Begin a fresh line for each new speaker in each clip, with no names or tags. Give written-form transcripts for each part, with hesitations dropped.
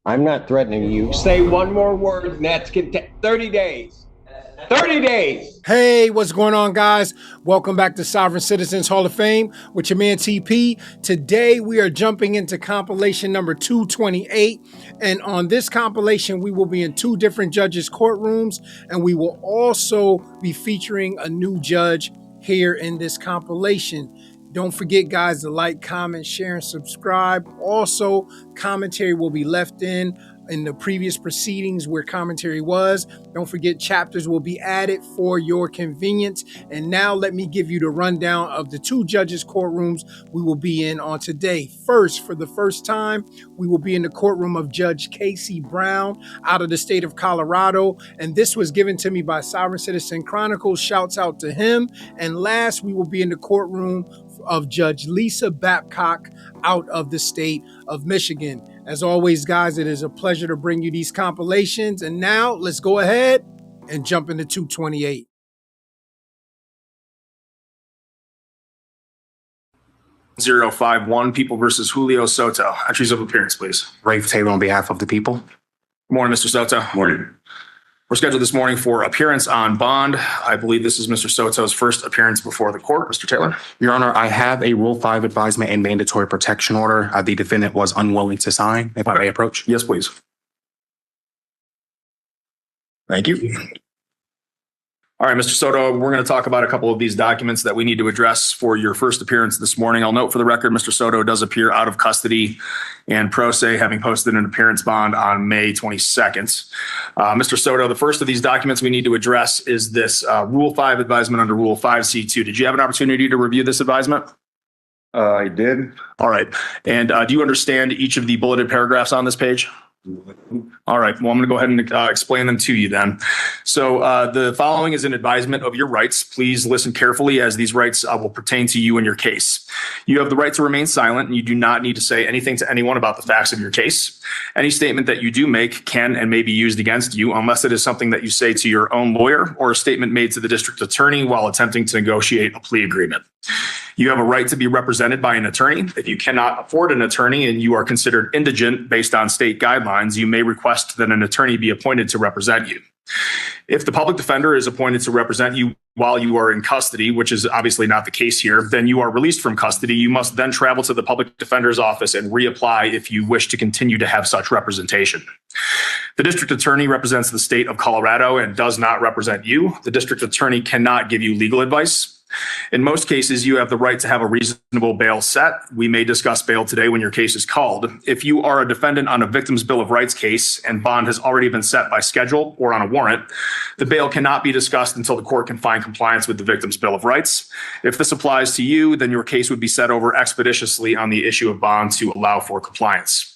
I'm not threatening you. Say one more word, and that's 30 days. 30 days.
Hey, what's going on, guys? Welcome back to Sovereign Citizens Hall of Fame with your man TP. Today, we are jumping into compilation number 228. And on this compilation, we will be in two different judges' courtrooms, and we will also be featuring a new judge here in this compilation. Don't forget, guys, to like, comment, share, and subscribe. Also, commentary will be left in the previous proceedings where commentary was. Don't forget, chapters will be added for your convenience. And now let me give you the rundown of the two judges' courtrooms we will be in on today. First, for the first time, we will be in the courtroom of Judge Casey Brown out of the state of Colorado. And this was given to me by Sovereign Citizen Chronicles. Shouts out to him. And last, we will be in the courtroom of Judge Lisa Babcock out of the state of Michigan. As always, guys, it is a pleasure to bring you these compilations. And now let's go ahead and jump into 228.
.051 People versus Julio Soto. Entries of appearance, please.
Rafe Taylor on behalf of the people.
Good morning, Mr. Soto.
Morning.
We're scheduled this morning for appearance on bond. I believe this is Mr. Soto's first appearance before the court. Mr. Taylor.
Your Honor, I have a Rule 5 advisement and mandatory protection order. The defendant was unwilling to sign. If I may approach.
Yes, please. Thank you. All right, Mr. Soto, we're going to talk about a couple of these documents that we need to address for your first appearance this morning. I'll note for the record, Mr. Soto does appear out of custody and pro se, having posted an appearance bond on May 22nd. Mr. Soto, the first of these documents we need to address is this Rule 5 advisement under Rule 5C2. Did you have an opportunity to review this advisement?
I did.
All right. And do you understand each of the bulleted paragraphs on this page? All right. Well, I'm going to go ahead and explain them to you then. So the following is an advisement of your rights. Please listen carefully as these rights will pertain to you in your case. You have the right to remain silent, and you do not need to say anything to anyone about the facts of your case. Any statement that you do make can and may be used against you unless it is something that you say to your own lawyer or a statement made to the district attorney while attempting to negotiate a plea agreement. You have a right to be represented by an attorney. If you cannot afford an attorney and you are considered indigent based on state guidelines, you may request that an attorney be appointed to represent you. If the public defender is appointed to represent you while you are in custody, which is obviously not the case here, then you are released from custody. You must then travel to the public defender's office and reapply if you wish to continue to have such representation. The district attorney represents the state of Colorado and does not represent you. The district attorney cannot give you legal advice. In most cases, you have the right to have a reasonable bail set. We may discuss bail today when your case is called. If you are a defendant on a victim's Bill of Rights case and bond has already been set by schedule or on a warrant, the bail cannot be discussed until the court can find compliance with the victim's Bill of Rights. If this applies to you, then your case would be set over expeditiously on the issue of bond to allow for compliance.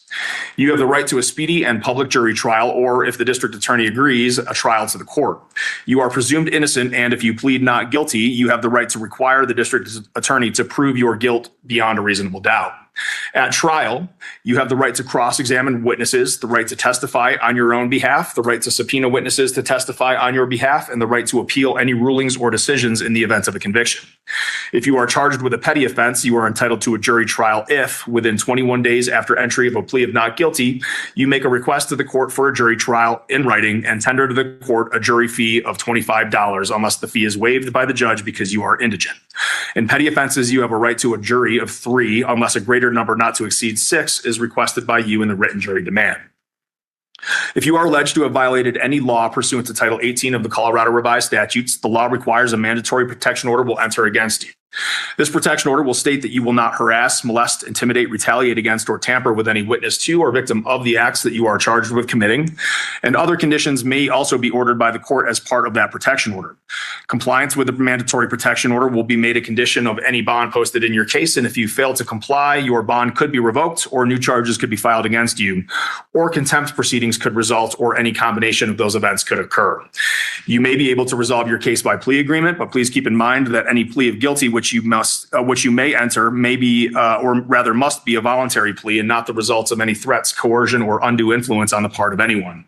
You have the right to a speedy and public jury trial, or if the district attorney agrees, a trial to the court. You are presumed innocent, and if you plead not guilty, you have the right to require the district attorney to prove your guilt beyond a reasonable doubt. At trial, you have the right to cross-examine witnesses, the right to testify on your own behalf, the right to subpoena witnesses to testify on your behalf, and the right to appeal any rulings or decisions in the event of a conviction. If you are charged with a petty offense, you are entitled to a jury trial if, within 21 days after entry of a plea of not guilty, you make a request to the court for a jury trial in writing and tender to the court a jury fee of $25 unless the fee is waived by the judge because you are indigent. In petty offenses, you have a right to a jury of 3 unless a greater number not to exceed 6 is requested by you in the written jury demand. If you are alleged to have violated any law pursuant to Title 18 of the Colorado Revised Statutes, the law requires a mandatory protection order will enter against you. This protection order will state that you will not harass, molest, intimidate, retaliate against, or tamper with any witness to or victim of the acts that you are charged with committing. And other conditions may also be ordered by the court as part of that protection order. Compliance with the mandatory protection order will be made a condition of any bond posted in your case. And if you fail to comply, your bond could be revoked or new charges could be filed against you, or contempt proceedings could result or any combination of those events could occur. You may be able to resolve your case by plea agreement, but please keep in mind that any plea of guilty which you may enter may be, or rather must be, a voluntary plea and not the results of any threats, coercion, or undue influence on the part of anyone.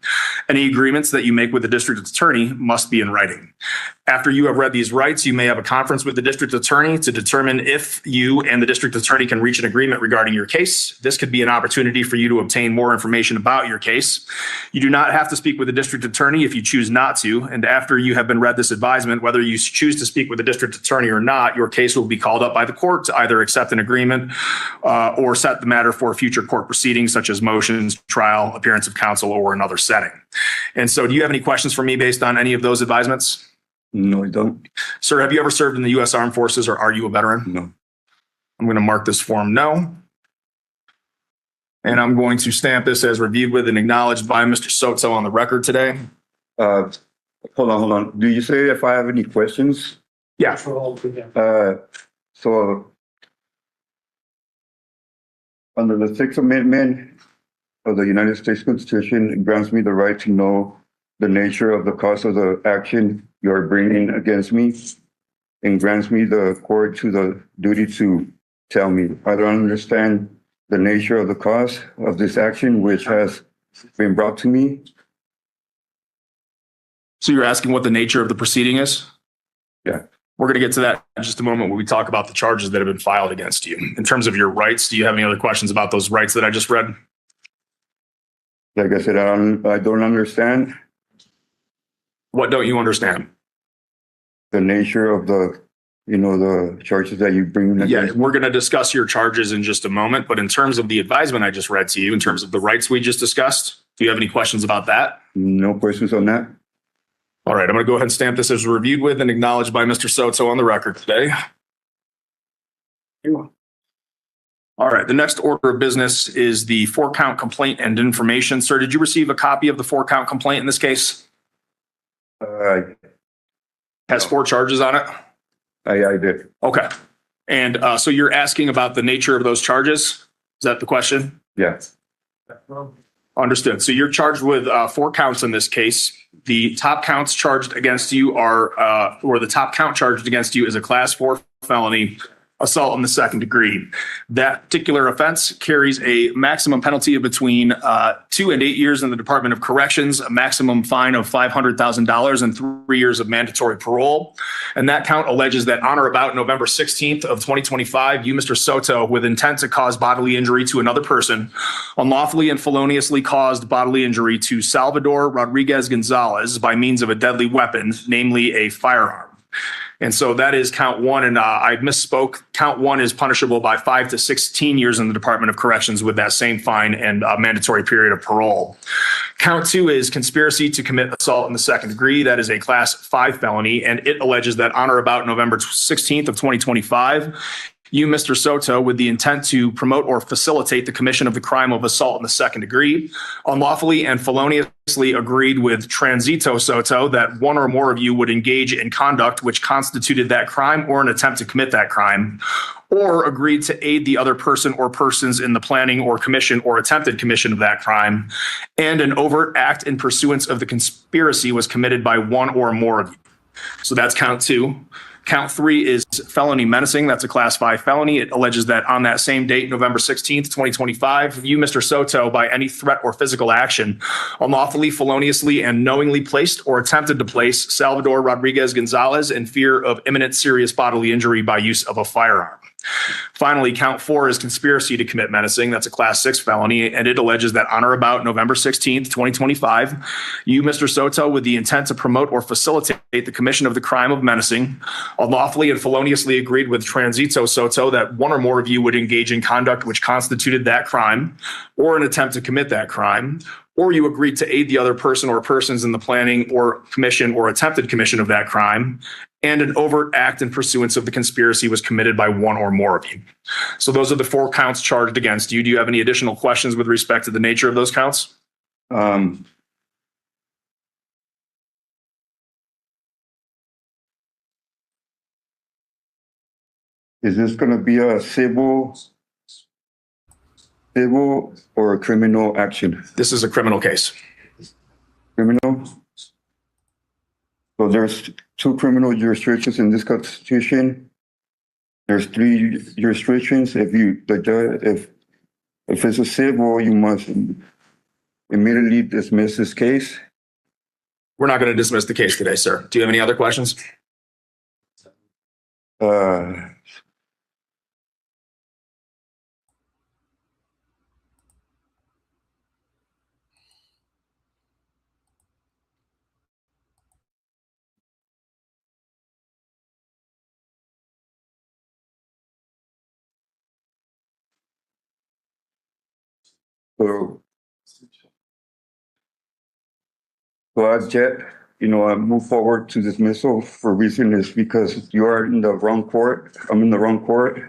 Any agreements that you make with the district attorney must be in writing. After you have read these rights, you may have a conference with the district attorney to determine if you and the district attorney can reach an agreement regarding your case. This could be an opportunity for you to obtain more information about your case. You do not have to speak with the district attorney if you choose not to. And after you have been read this advisement, whether you choose to speak with the district attorney or not, your case will be called up by the court to either accept an agreement or set the matter for future court proceedings, such as motions, trial, appearance of counsel, or another setting. And so do you have any questions for me based on any of those advisements?
No, I don't.
Sir, have you ever served in the U.S. Armed Forces, or are you a veteran?
No.
I'm going to mark this form no. And I'm going to stamp this as reviewed with and acknowledged by Mr. Soto on the record today.
Hold on. Do you say if I have any questions?
Yeah.
So under the Sixth Amendment of the United States Constitution, it grants me the right to know the nature of the cause of the action you are bringing against me, and grants me the court to the duty to tell me. I don't understand the nature of the cause of this action which has been brought to me.
So you're asking what the nature of the proceeding is?
Yeah.
We're going to get to that in just a moment when we talk about the charges that have been filed against you. In terms of your rights, do you have any other questions about those rights that I just read?
Like I said, I don't understand
What don't you understand?
the nature of the charges that you bring
Yeah,
against me.
we're going to discuss your charges in just a moment. But in terms of the advisement I just read to you, in terms of the rights we just discussed, do you have any questions about that?
No questions on that?
All right, I'm going to go ahead and stamp this as reviewed with and acknowledged by Mr. Soto on the record today. All right, the next order of business is the 4-count complaint and information. Sir, did you receive a copy of the 4-count complaint in this case? Has 4 charges on it?
I did.
Okay. And so you're asking about the nature of those charges? Is that the question?
Yeah.
Understood. So you're charged with 4 counts in this case. The top counts charged against you are, or the top count charged against you is a class 4 felony, assault in the second degree. That particular offense carries a maximum penalty of between 2 and 8 years in the Department of Corrections, a maximum fine of $500,000, and 3 years of mandatory parole. And that count alleges that on or about November 16th of 2025, you, Mr. Soto, with intent to cause bodily injury to another person, unlawfully and feloniously caused bodily injury to Salvador Rodriguez Gonzalez by means of a deadly weapon, namely a firearm. And so that is count 1. And I misspoke. Count 1 is punishable by 5 to 16 years in the Department of Corrections with that same fine and mandatory period of parole. Count 2 is conspiracy to commit assault in the second degree. That is a class 5 felony, and it alleges that on or about November 16th of 2025, you, Mr. Soto, with the intent to promote or facilitate the commission of the crime of assault in the second degree, unlawfully and feloniously agreed with Transito Soto that one or more of you would engage in conduct which constituted that crime or an attempt to commit that crime, or agreed to aid the other person or persons in the planning or commission or attempted commission of that crime, and an overt act in pursuance of the conspiracy was committed by one or more of you. So that's count 2. Count 3 is felony menacing. That's a class 5 felony. It alleges that on that same date, November 16th, 2025, you, Mr. Soto, by any threat or physical action, unlawfully, feloniously, and knowingly placed or attempted to place Salvador Rodriguez Gonzalez in fear of imminent serious bodily injury by use of a firearm. Finally, count 4 is conspiracy to commit menacing. That's a class 6 felony, and it alleges that on or about November 16th, 2025, you, Mr. Soto, with the intent to promote or facilitate the commission of the crime of menacing, unlawfully and feloniously agreed with Transito Soto that one or more of you would engage in conduct which constituted that crime or an attempt to commit that crime, or you agreed to aid the other person or persons in the planning or commission or attempted commission of that crime, and an overt act in pursuance of the conspiracy was committed by one or more of you. So those are the 4 counts charged against you. Do you have any additional questions with respect to the nature of those counts?
Is this going to be a civil or a criminal action?
This is a criminal case.
criminal. So there's 2 criminal jurisdictions in this constitution. There's 3 jurisdictions. If it's a civil, you must immediately dismiss this case.
We're not going to dismiss the case today, sir. Do you have any other questions?
Uh, so, so I object, I move forward to dismissal for reason is because you are in the wrong court. I'm in the wrong court.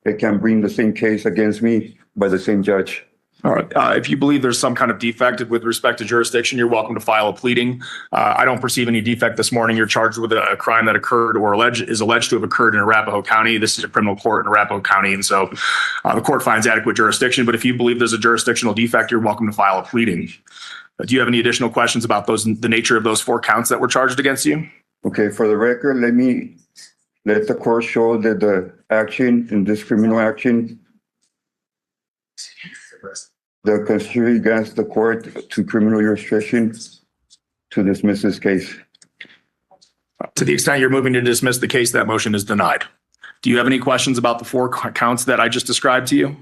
They can bring the same case against me by the same judge.
All right. If you believe there's some kind of defect with respect to jurisdiction, you're welcome to file a pleading. I don't perceive any defect this morning. You're charged with a crime that occurred or is alleged to have occurred in Arapahoe County. This is a criminal court in Arapahoe County, and so the court finds adequate jurisdiction. But if you believe there's a jurisdictional defect, you're welcome to file a pleading. Do you have any additional questions about the nature of those 4 counts that were charged against you?
Okay, for the record, let the court show that the action in this criminal action, the constitution grants the court to criminal jurisdiction to dismiss this case.
To the extent you're moving to dismiss the case, that motion is denied. Do you have any questions about the 4 counts that I just described to you?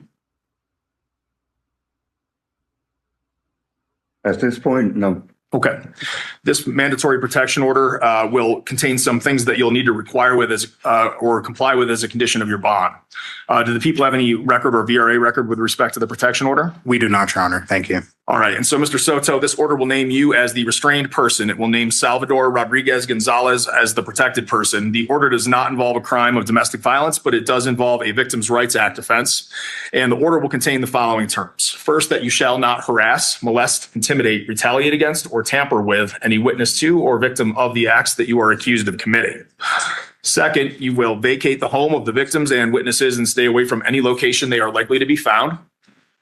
At this point, no.
Okay. This mandatory protection order will contain some things that you'll need to require with or comply with as a condition of your bond. Do the people have any record or VRA record with respect to the protection order?
We do not, Your Honor. Thank you.
All right. And so, Mr. Soto, this order will name you as the restrained person. It will name Salvador Rodriguez Gonzalez as the protected person. The order does not involve a crime of domestic violence, but it does involve a Victims' Rights Act offense. And the order will contain the following terms. First, that you shall not harass, molest, intimidate, retaliate against, or tamper with any witness to or victim of the acts that you are accused of committing. Second, you will vacate the home of the victims and witnesses and stay away from any location they are likely to be found.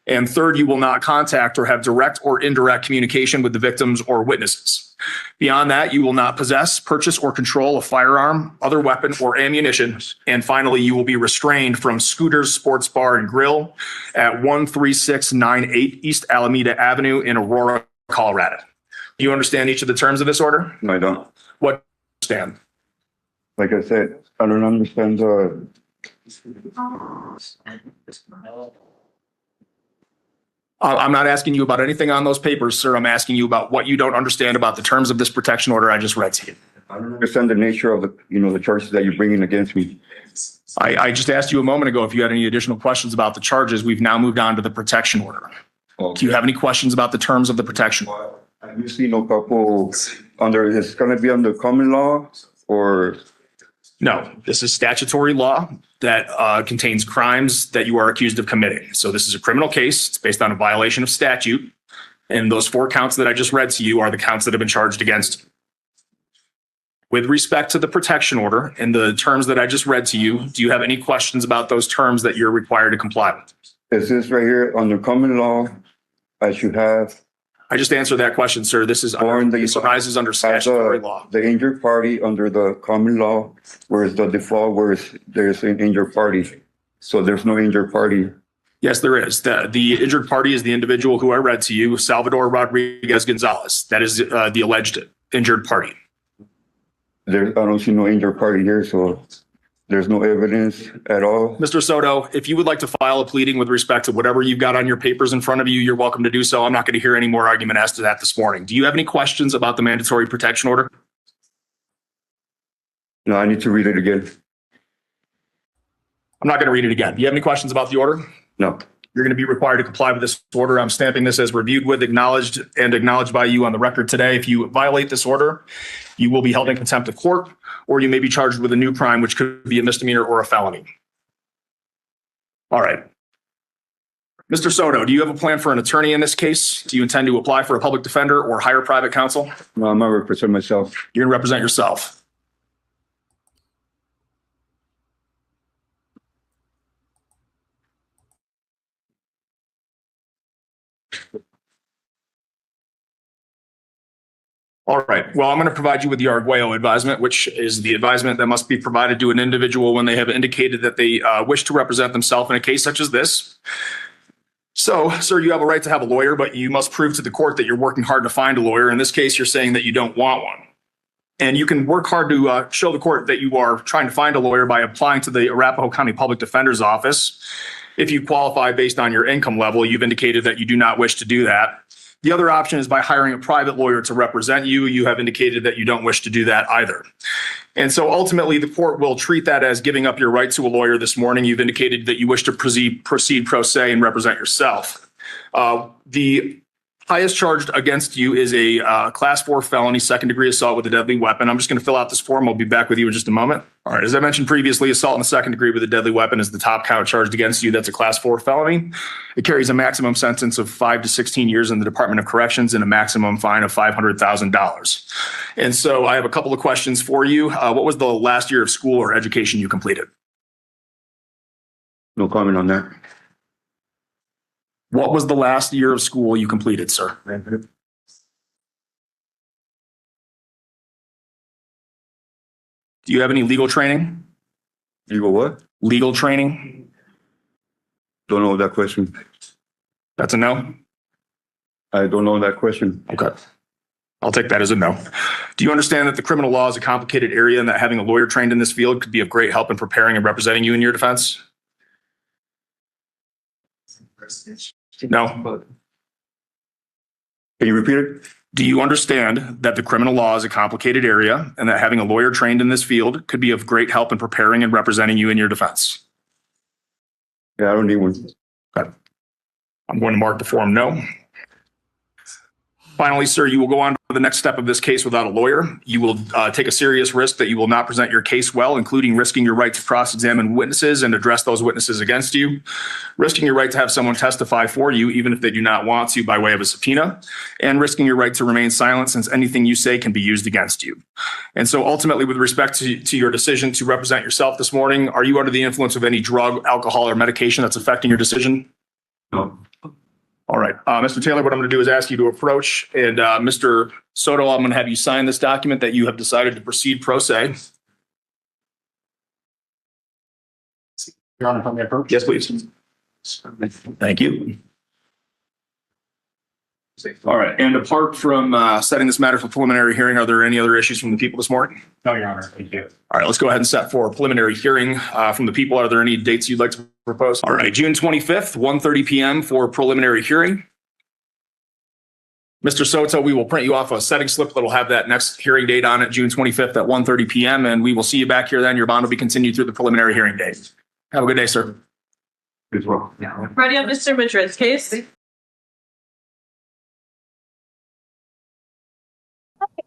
And third, you will not contact or have direct or indirect communication with the victims or witnesses. Beyond that, you will not possess, purchase, or control a firearm, other weapon, or ammunition. And finally, you will be restrained from Scooter's Sports Bar and Grill at 13698 East Alameda Avenue in Aurora, Colorado. Do you understand each of the terms of this order?
No, I don't.
What do you understand?
Like I said, I don't understand the.
I'm not asking you about anything on those papers, sir. I'm asking you about what you don't understand about the terms of this protection order I just read to you.
I don't understand the nature of the charges that you're bringing against me.
I just asked you a moment ago if you had any additional questions about the charges. We've now moved on to the protection order.
Okay.
Do you have any questions about the terms of the protection?
Have you seen a couple it's going to be under common law or?
No, this is statutory law that contains crimes that you are accused of committing. So this is a criminal case. It's based on a violation of statute. And those 4 counts that I just read to you are the counts that have been charged against you. With respect to the protection order and the terms that I just read to you, do you have any questions about those terms that you're required to comply with?
Is this right here under common law? I should have.
I just answered that question, sir. This arises under statutory law.
The injured party under the common law, whereas the default, there's an injured party. So there's no injured party.
Yes, there is. The injured party is the individual who I read to you, Salvador Rodriguez Gonzalez. That is the alleged injured party.
I don't see no injured party here, so there's no evidence at all.
Mr. Soto, if you would like to file a pleading with respect to whatever you've got on your papers in front of you, you're welcome to do so. I'm not going to hear any more argument as to that this morning. Do you have any questions about the mandatory protection order?
No, I need to read it again.
I'm not going to read it again. Do you have any questions about the order?
No.
You're going to be required to comply with this order. I'm stamping this as reviewed with, acknowledged by you on the record today. If you violate this order, you will be held in contempt of court, or you may be charged with a new crime, which could be a misdemeanor or a felony. All right. Mr. Soto, do you have a plan for an attorney in this case? Do you intend to apply for a public defender or hire private counsel?
No, I'm going to represent myself.
You're going to represent yourself. All right. Well, I'm going to provide you with the Arguello advisement, which is the advisement that must be provided to an individual when they have indicated that they wish to represent themselves in a case such as this. So, sir, you have a right to have a lawyer, but you must prove to the court that you're working hard to find a lawyer. In this case, you're saying that you don't want one. And you can work hard to show the court that you are trying to find a lawyer by applying to the Arapahoe County Public Defender's Office. If you qualify based on your income level, you've indicated that you do not wish to do that. The other option is by hiring a private lawyer to represent you. You have indicated that you don't wish to do that either. And so ultimately, the court will treat that as giving up your right to a lawyer this morning. You've indicated that you wish to proceed pro se and represent yourself. The highest charged against you is a class 4 felony, second-degree assault with a deadly weapon. I'm just going to fill out this form. I'll be back with you in just a moment. All right. As I mentioned previously, assault in the second degree with a deadly weapon is the top count charged against you. That's a class 4 felony. It carries a maximum sentence of 5 to 16 years in the Department of Corrections and a maximum fine of $500,000. And so I have a couple of questions for you. What was the last year of school or education you completed?
No comment on that.
What was the last year of school you completed, sir? Do you have any legal training?
Legal what?
Legal training?
Don't know that question.
That's a no?
I don't know that question.
Okay. I'll take that as a no. Do you understand that the criminal law is a complicated area and that having a lawyer trained in this field could be of great help in preparing and representing you in your defense? No.
Can you repeat it?
Do you understand that the criminal law is a complicated area and that having a lawyer trained in this field could be of great help in preparing and representing you in your defense?
Yeah, I don't need one.
Okay. I'm going to mark the form no. Finally, sir, you will go on to the next step of this case without a lawyer. You will take a serious risk that you will not present your case well, including risking your right to cross-examine witnesses and address those witnesses against you, risking your right to have someone testify for you, even if they do not want to by way of a subpoena, and risking your right to remain silent since anything you say can be used against you. And so ultimately, with respect to your decision to represent yourself this morning, are you under the influence of any drug, alcohol, or medication that's affecting your decision?
No.
All right. Mr. Taylor, what I'm going to do is ask you to approach. And Mr. Soto, I'm going to have you sign this document that you have decided to proceed pro se.
Your Honor, if I may approach?
Yes, please. Thank you. All right. And apart from setting this matter for preliminary hearing, are there any other issues from the people this morning?
No, Your Honor. Thank you.
All right. Let's go ahead and set for a preliminary hearing from the people. Are there any dates you'd like to propose? All right. June 25th, 1:30 p.m. for preliminary hearing. Mr. Soto, we will print you off a setting slip that'll have that next hearing date on it, June 25th at 1:30 p.m. And we will see you back here then. Your bond will be continued through the preliminary hearing date. Have a good day, sir.
As well.
Ready on Mr. Madrid's case?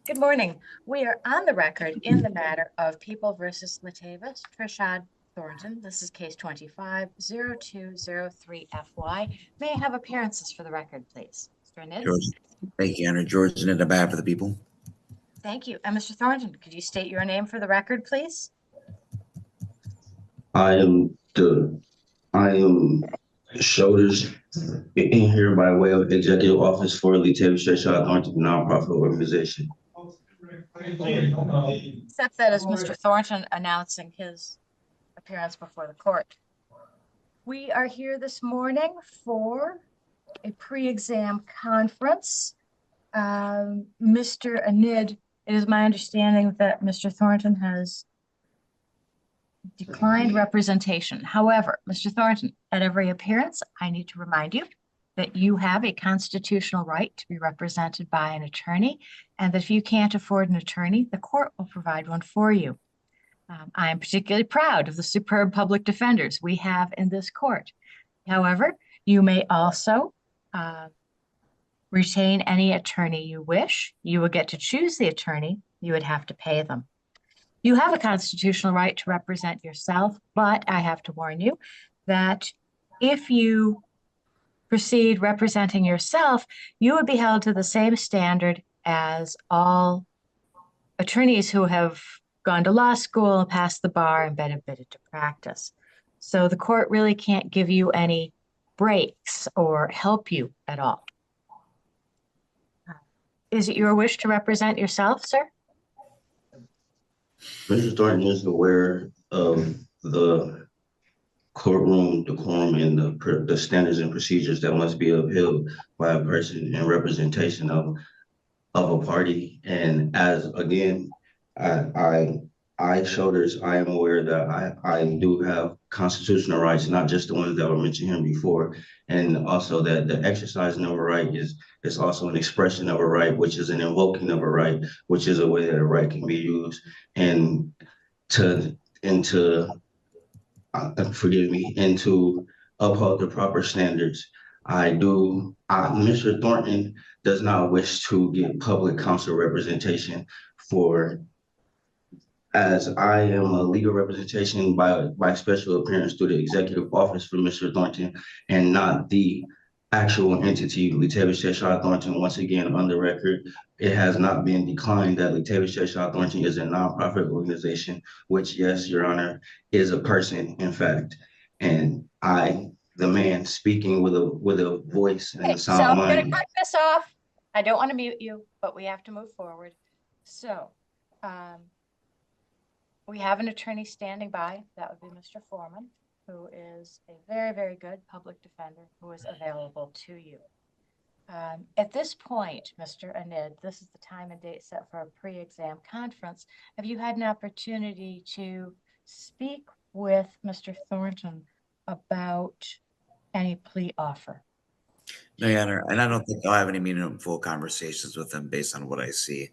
Good morning. We are on the record in the matter of People versus Latavis, Trishad Thornton. This is case 25-0203-FY. May I have appearances for the record, please? Mr. Inez?
George, thank you, Anna. George in the back for the people.
Thank you. And Mr. Thornton, could you state your name for the record, please?
I am Shoulders in here by way of executive office for Latavius Trishad Thornton nonprofit organization.
Accept that as Mr. Thornton announcing his appearance before the court. We are here this morning for a pre-exam conference. Mr. Anid, it is my understanding that Mr. Thornton has declined representation. However, Mr. Thornton, at every appearance, I need to remind you that you have a constitutional right to be represented by an attorney, and that if you can't afford an attorney, the court will provide one for you. I am particularly proud of the superb public defenders we have in this court. However, you may also retain any attorney you wish. You will get to choose the attorney. You would have to pay them. You have a constitutional right to represent yourself, but I have to warn you that if you proceed representing yourself, you would be held to the same standard as all attorneys who have gone to law school and passed the bar and been admitted to practice. So the court really can't give you any breaks or help you at all. Is it your wish to represent yourself, sir?
Mr. Thornton is aware of the courtroom decorum and the standards and procedures that must be upheld by a person in representation of a party. And as again, I shoulders, I am aware that I do have constitutional rights, not just the ones that were mentioned here before. And also that the exercising of a right is also an expression of a right, which is an invoking of a right, which is a way that a right can be used. And to forgive me, and to uphold the proper standards. Mr. Thornton does not wish to get public counsel representation for, as I am a legal representation by special appearance through the executive office for Mr. Thornton and not the actual entity, Latavius Cheshire Thornton. Once again, on the record, it has not been declined that Latavius Cheshire Thornton is a nonprofit organization, which, yes, Your Honor, is a person, in fact. And I, the man speaking with a voice and a
So
sound
I'm going to
mind.
cut this off. I don't want to mute you, but we have to move forward. So we have an attorney standing by. That would be Mr. Foreman, who is a very, very good public defender who is available to you. At this point, Mr. Anid, this is the time and date set for a pre-exam conference. Have you had an opportunity to speak with Mr. Thornton about any plea offer?
No, Your Honor, and I don't think I'll have any meaningful conversations with him based on what I see.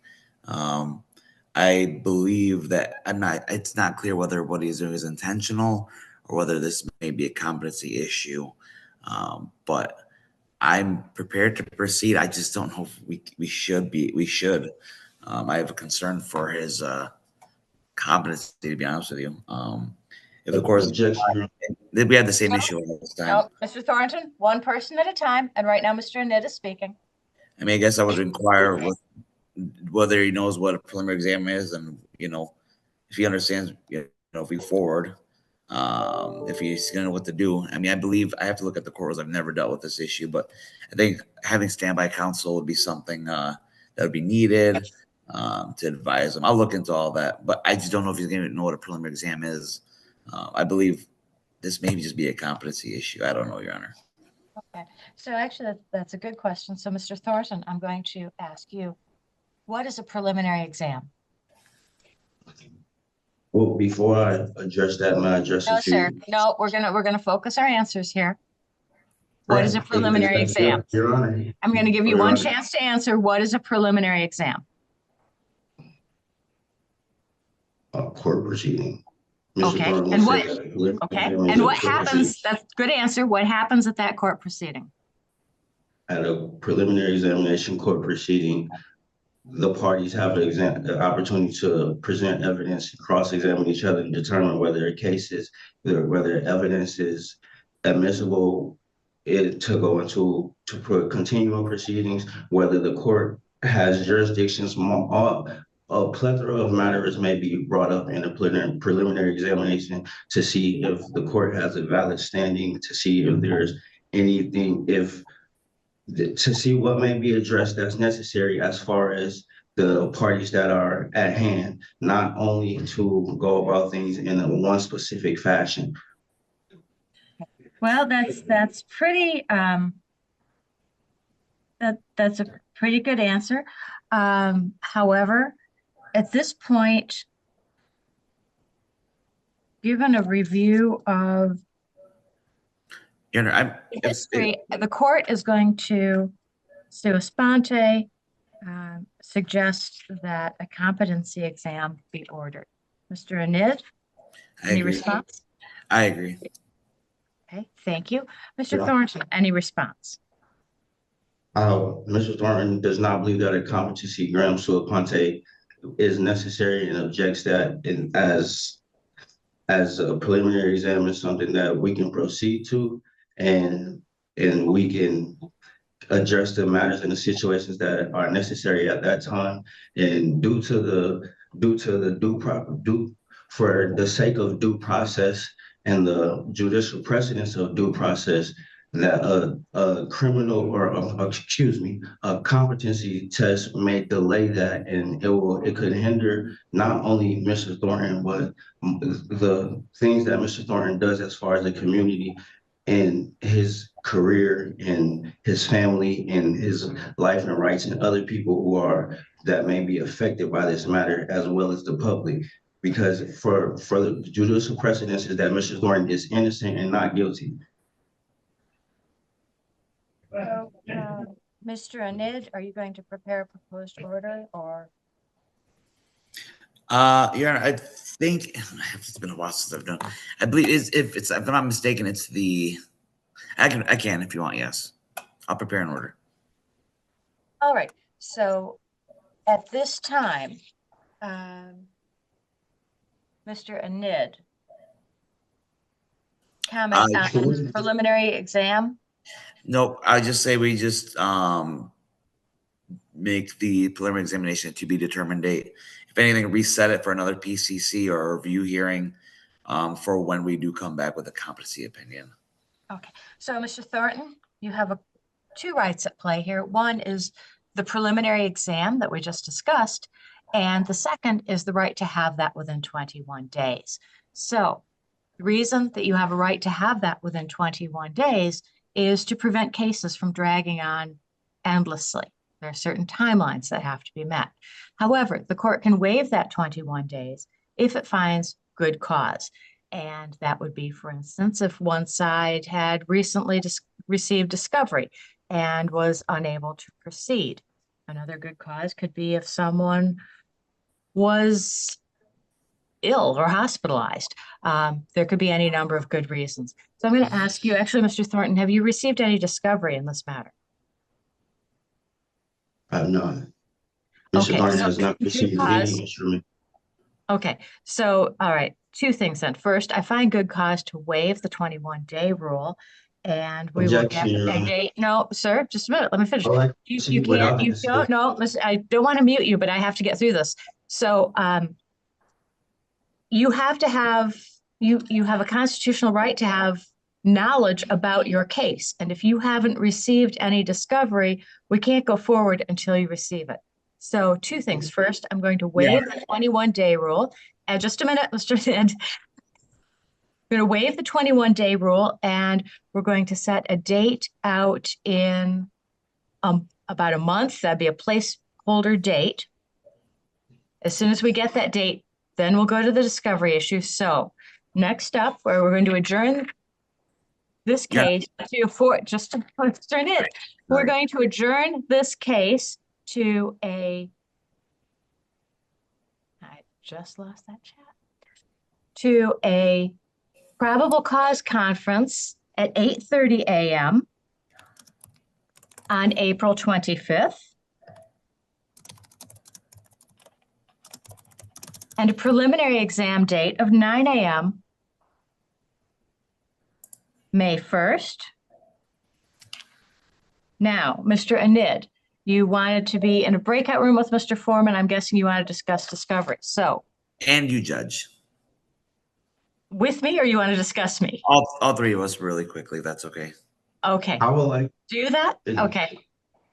I believe that it's not clear whether what he's doing is intentional or whether this may be a competency issue. But I'm prepared to proceed. I just don't know if we should. I have a concern for his competency, to be honest with you. If of course we had the same issue all this time.
No, Mr. Thornton, one person at a time. And right now, Mr. Anid is speaking.
I mean, I guess I would inquire with whether he knows what a preliminary exam is, and if he understands, if we forward, if he's gonna know what to do. I mean, I believe I have to look at the court rules. I've never dealt with this issue, but I think having standby counsel would be something that would be needed to advise him. I'll look into all that, but I just don't know if he's gonna know what a preliminary exam is. I believe this may just be a competency issue. I don't know, Your Honor.
Okay, so actually that's a good question. So Mr. Thornton, I'm going to ask you, what is a preliminary exam?
Well, before I address that, may I address
No,
a few?
sir. No, we're gonna focus our answers here. What is a preliminary exam?
Your Honor.
I'm going to give you one chance to answer. What is a preliminary exam?
Court proceeding.
Okay, and what? Okay, and what happens? That's a good answer. What happens at that court proceeding?
At a preliminary examination court proceeding, the parties have the opportunity to present evidence, cross-examine each other, and determine whether whether evidence is admissible to go into continuing proceedings, whether the court has jurisdictions. A plethora of matters may be brought up in a preliminary examination to see if the court has a valid standing, to see if there's anything, to see what may be addressed that's necessary as far as the parties that are at hand, not only to go about things in one specific fashion.
Well, that's pretty that's a pretty good answer. However, at this point, given a review of history, the court is going to sua sponte suggest that a competency exam be ordered. Mr. Anid, any response?
I agree.
Okay, thank you. Mr. Thornton, any response?
Mr. Thornton does not believe that a competency exam sua sponte is necessary and objects that as a preliminary exam is something that we can proceed to and we can address the matters and the situations that are necessary at that time. And for the sake of due process and the judicial precedence of due process, that a criminal or excuse me, a competency test may delay that, and it could hinder not only Mr. Thornton, but the things that Mr. Thornton does as far as the community and his career and his family and his life and rights, and other people that may be affected by this matter, as well as the public. Because for the judicial precedence is that Mr. Thornton is innocent and not guilty.
So, Mr. Anid, are you going to prepare a proposed order or?
Your Honor, I think it's been a while since I've done. I believe if I'm not mistaken, it's the. I can if you want. Yes, I'll prepare an order.
All right. So, at this time, Mr. Anid, comments on the preliminary exam?
Nope. I just say we just make the preliminary examination to be determined date. If anything, reset it for another PCC or review hearing for when we do come back with a competency opinion.
Okay. So, Mr. Thornton, you have two rights at play here. One is the preliminary exam that we just discussed, and the second is the right to have that within 21 days. So, the reason that you have a right to have that within 21 days is to prevent cases from dragging on endlessly. There are certain timelines that have to be met. However, the court can waive that 21 days if it finds good cause. And that would be, for instance, if one side had recently received discovery and was unable to proceed. Another good cause could be if someone was ill or hospitalized. There could be any number of good reasons. So I'm going to ask you, actually, Mr. Thornton, have you received any discovery in this matter?
I have not. Mr. Thornton has not received any instrument.
Okay, so, all right, two things then. First, I find good cause to waive the 21-day rule, and we will get a date. No, sir, just a minute, let me finish. You can't, you don't, no, I don't want to mute you, but I have to get through this. So, you have to have, you have a constitutional right to have knowledge about your case. And if you haven't received any discovery, we can't go forward until you receive it. So two things. First, I'm going to waive the 21-day rule. And just a minute, Mr. Ed. We're going to waive the 21-day rule, and we're going to set a date out in about a month. That'd be a placeholder date. As soon as we get that date, then we'll go to the discovery issue. So next up, where we're going to adjourn this case we're going to adjourn this case to I just lost that chat, to a probable cause conference at 8:30 a.m. on April 25th. And a preliminary exam date of 9 a.m. May 1st. Now, Mr. Anid, you wanted to be in a breakout room with Mr. Foreman. I'm guessing you want to discuss discovery. So.
And you, Judge.
With me, or you want to discuss me?
All three of us really quickly. That's okay.
Okay.
I will like
do that. Okay.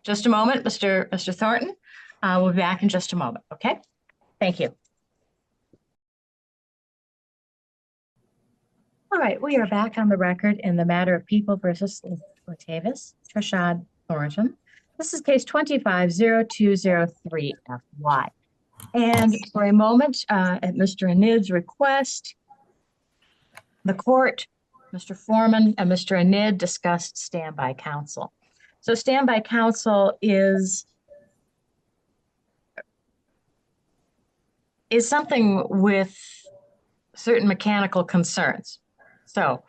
Just a moment, Mr. Thornton. We'll be back in just a moment. Okay. Thank you. All right, we are back on the record in the matter of People versus Latavis, Trishad Thornton. This is case 25-0203-FY. And for a moment, at Mr. Anid's request, the court, Mr. Foreman and Mr. Anid discussed standby counsel. So standby counsel is something with certain mechanical concerns. So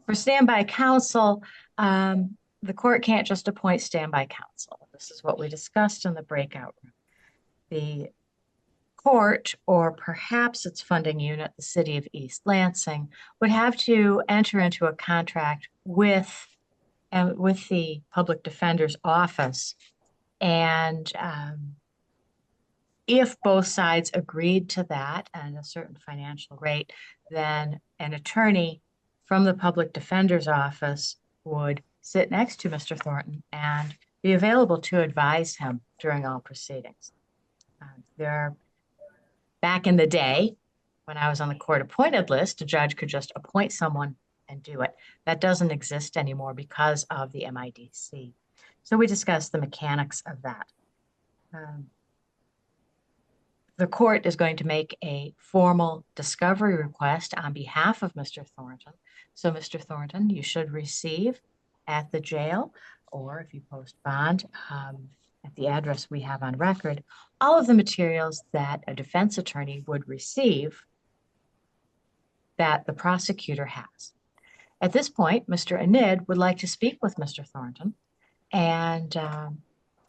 for standby counsel, the court can't just appoint standby counsel. This is what we discussed in the breakout room. The court, or perhaps its funding unit, the city of East Lansing, would have to enter into a contract with the public defender's office. And if both sides agreed to that and a certain financial rate, then an attorney from the public defender's office would sit next to Mr. Thornton and be available to advise him during all proceedings. Back in the day, when I was on the court appointed list, a judge could just appoint someone and do it. That doesn't exist anymore because of the MIDC. So we discussed the mechanics of that. The court is going to make a formal discovery request on behalf of Mr. Thornton. So Mr. Thornton, you should receive at the jail, or if you post bond, at the address we have on record, all of the materials that a defense attorney would receive that the prosecutor has. At this point, Mr. Enid would like to speak with Mr. Thornton and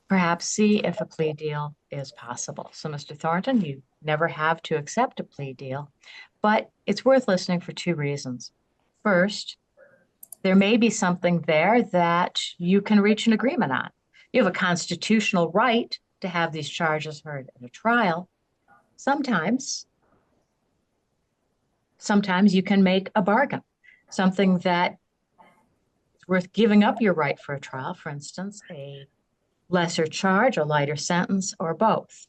perhaps see if a plea deal is possible. So Mr. Thornton, you never have to accept a plea deal, but it's worth listening for two reasons. First, there may be something there that you can reach an agreement on. You have a constitutional right to have these charges heard at a trial. Sometimes you can make a bargain, something that is worth giving up your right for a trial, for instance, a lesser charge, a lighter sentence, or both.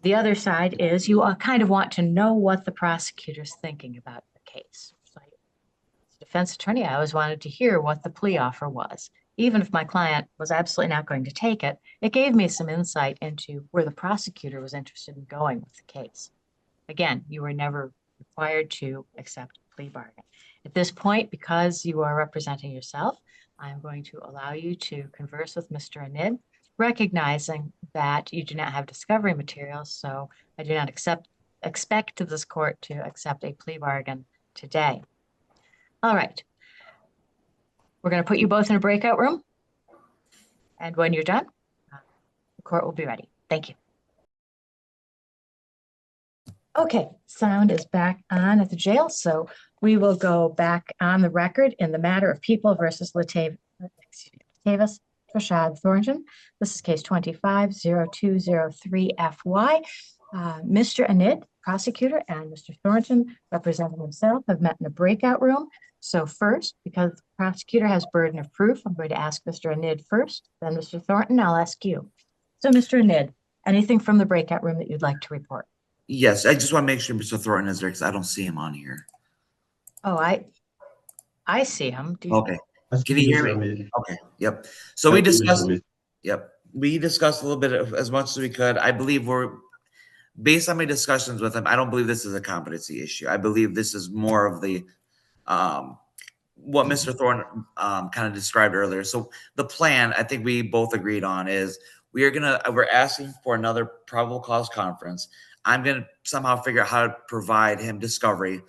The other side is you kind of want to know what the prosecutor's thinking about the case. So as a defense attorney, I always wanted to hear what the plea offer was. Even if my client was absolutely not going to take it, it gave me some insight into where the prosecutor was interested in going with the case. Again, you were never required to accept a plea bargain. At this point, because you are representing yourself, I'm going to allow you to converse with Mr. Enid, recognizing that you do not have discovery materials, so I do not expect this court to accept a plea bargain today. All right. We're going to put you both in a breakout room, and when you're done, the court will be ready. Thank you. Okay, sound is back on at the jail, so we will go back on the record in the matter of People versus Latavius Rashad Thornton. This is case 25-0203-FY. Mr. Enid, prosecutor, and Mr. Thornton, representing himself, have met in a breakout room. So first, because the prosecutor has burden of proof, I'm going to ask Mr. Enid first, then Mr. Thornton, I'll ask you. So Mr. Enid, anything from the breakout room that you'd like to report?
Yes, I just want to make sure Mr. Thornton is there because I don't see him on here.
Oh, I see him.
Okay. Can you hear me? Okay. Yep. So we discussed. Yep. We discussed a little bit of as much as we could. I believe based on my discussions with him, I don't believe this is a competency issue. I believe this is more of the what Mr. Thornton kind of described earlier. So the plan, I think we both agreed on, is we're asking for another probable cause conference. I'm going to somehow figure out how to provide him discovery,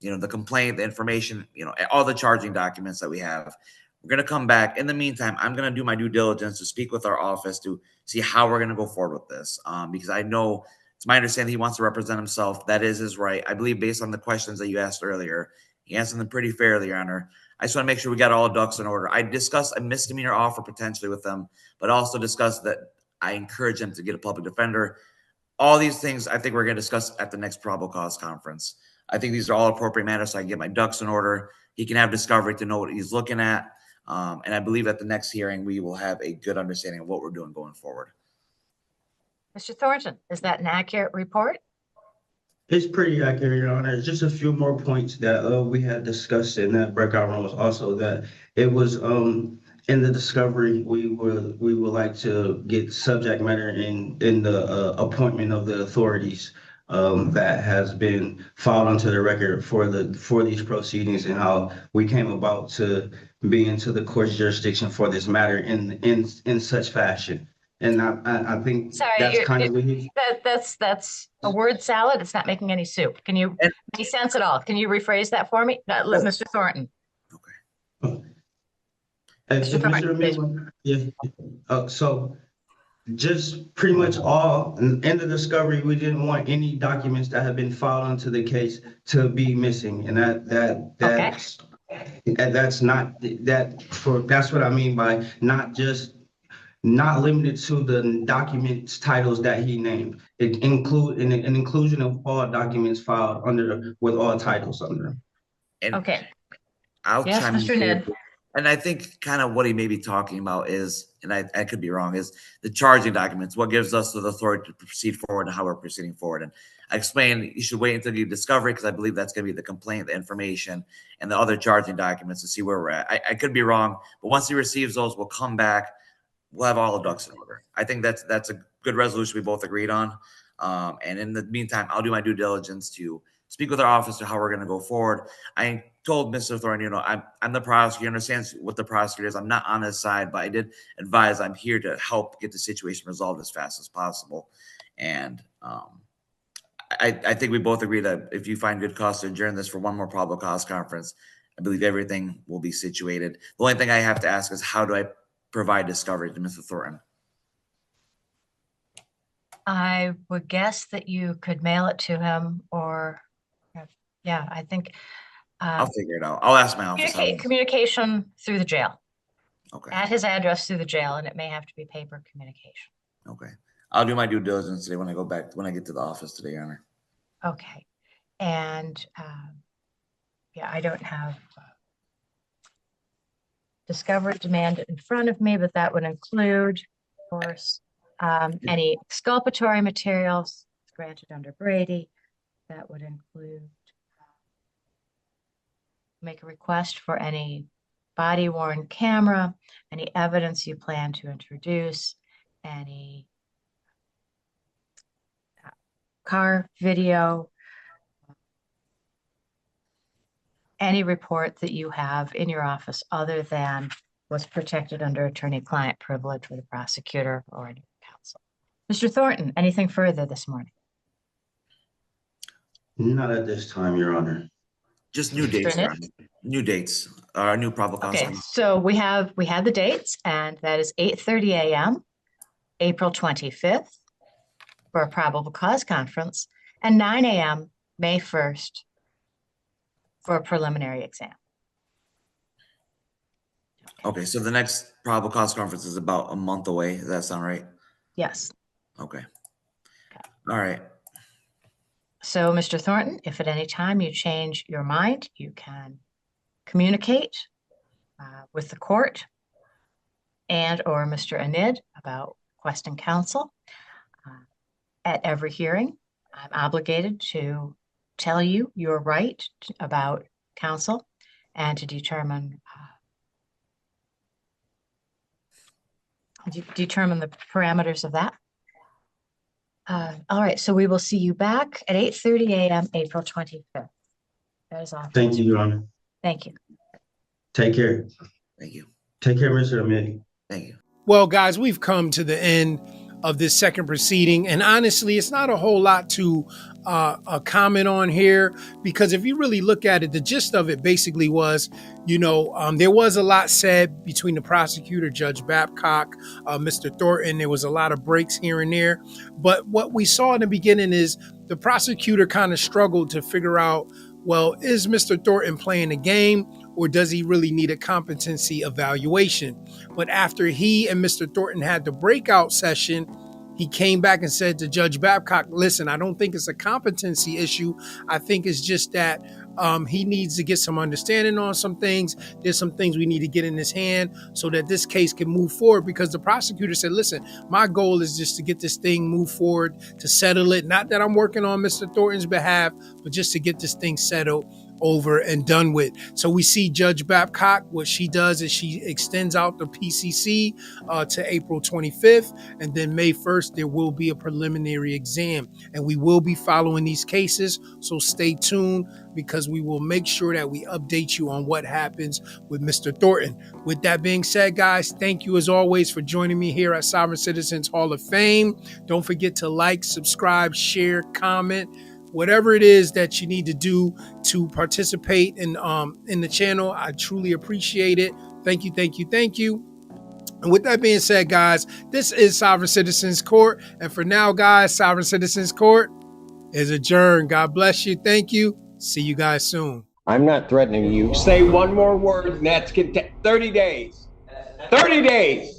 the complaint, the information, all the charging documents that we have. We're going to come back. In the meantime, I'm going to do my due diligence to speak with our office to see how we're going to go forward with this. Because I know it's my understanding he wants to represent himself. That is his right. I believe based on the questions that you asked earlier, he answered them pretty fairly, Your Honor. I just want to make sure we got all ducks in order. I discussed a misdemeanor offer potentially with them, but also discussed that I encourage him to get a public defender. All these things I think we're going to discuss at the next probable cause conference. I think these are all appropriate matters so I can get my ducks in order. He can have discovery to know what he's looking at. And I believe at the next hearing, we will have a good understanding of what we're doing going forward.
Mr. Thornton, is that an accurate report?
It's pretty accurate, Your Honor. Just a few more points that we had discussed in that breakout room was also that it was in the discovery, we would like to get subject matter in the appointment of the authorities that has been filed onto the record for these proceedings and how we came about to be into the court's jurisdiction for this matter in such fashion. And I think that's kind of
that's a word salad. It's not making any soup. Can you make sense at all? Can you rephrase that for me, Mr. Thornton?
Okay. So just pretty much all in the discovery, we didn't want any documents that have been filed onto the case to be missing, and that's what I mean by not limited to the documents titles that he named. It include an inclusion of all documents filed with all titles under them.
Okay.
I'll
Yes,
chime in
Mr.
here.
Ned.
And I think kind of what he may be talking about is, and I could be wrong, is the charging documents, what gives us the authority to proceed forward and how we're proceeding forward. And I explained you should wait until you discover it because I believe that's going to be the complaint, the information, and the other charging documents to see where we're at. I could be wrong, but once he receives those, we'll come back. We'll have all the ducks in order. I think that's a good resolution we both agreed on. And in the meantime, I'll do my due diligence to speak with our officer how we're going to go forward. I told Mr. Thorne, I'm the prosecutor. He understands what the prosecutor is. I'm not on his side, but I did advise I'm here to help get the situation resolved as fast as possible. And I think we both agree that if you find good cause to adjourn this for one more probable cause conference, I believe everything will be situated. The only thing I have to ask is how do I provide discovery to Mr. Thornton?
I would guess that you could mail it to him or, yeah, I think.
I'll figure it out. I'll ask my office.
Communication through the jail.
Okay.
At his address through the jail, and it may have to be paper communication.
Okay. I'll do my due diligence today when I get to the office today, Your Honor.
Okay. And yeah, I don't have discovery demand in front of me, but that would include, of course, any exculpatory materials granted under Brady. That would include make a request for any body-worn camera, any evidence you plan to introduce, any car video, any report that you have in your office other than was protected under attorney-client privilege with a prosecutor or any counsel. Mr. Thornton, anything further this morning?
Not at this time, Your Honor.
Just new dates, Your Honor. New dates, new probable cause.
Okay, so we had the dates, and that is 8:30 a.m., April 25th, for a probable cause conference, and 9 a.m., May 1st, for a preliminary exam.
Okay, so the next probable cause conference is about a month away. Does that sound right?
Yes.
Okay. All right.
So, Mr. Thornton, if at any time you change your mind, you can communicate with the court and or Mr. Anid about requesting counsel. At every hearing, I'm obligated to tell you your right about counsel and to determine the parameters of that. All right, so we will see you back at 8:30 a.m., April 25th. That is all.
Thank you, Your Honor.
Thank you.
Take care.
Thank you.
Take care, Mr. Amidi.
Thank you.
Well, guys, we've come to the end of this second proceeding, and honestly, it's not a whole lot to comment on here, because if you really look at it, the gist of it basically was, there was a lot said between the prosecutor, Judge Babcock, Mr. Thornton. There was a lot of breaks here and there, but what we saw in the beginning is the prosecutor kind of struggled to figure out, well, is Mr. Thornton playing a game, or does he really need a competency evaluation? But after he and Mr. Thornton had the breakout session, he came back and said to Judge Babcock, listen, I don't think it's a competency issue. I think it's just that he needs to get some understanding on some things. There's some things we need to get in his hand so that this case can move forward, because the prosecutor said, listen, my goal is just to get this thing moved forward, to settle it. Not that I'm working on Mr. Thornton's behalf, but just to get this thing settled, over and done with. So we see Judge Babcock, what she does is she extends out the PCC to April 25th, and then May 1st, there will be a preliminary exam, and we will be following these cases. So stay tuned, because we will make sure that we update you on what happens with Mr. Thornton. With that being said, guys, thank you as always for joining me here at Sovereign Citizens Hall of Fame. Don't forget to like, subscribe, share, comment, whatever it is that you need to do to participate in the channel. I truly appreciate it. Thank you, thank you, thank you. And with that being said, guys, this is Sovereign Citizens Court. And for now, guys, Sovereign Citizens Court is adjourned. God bless you. Thank you. See you guys soon.
I'm not threatening you. Say one more word and that's 30 days. 30 days.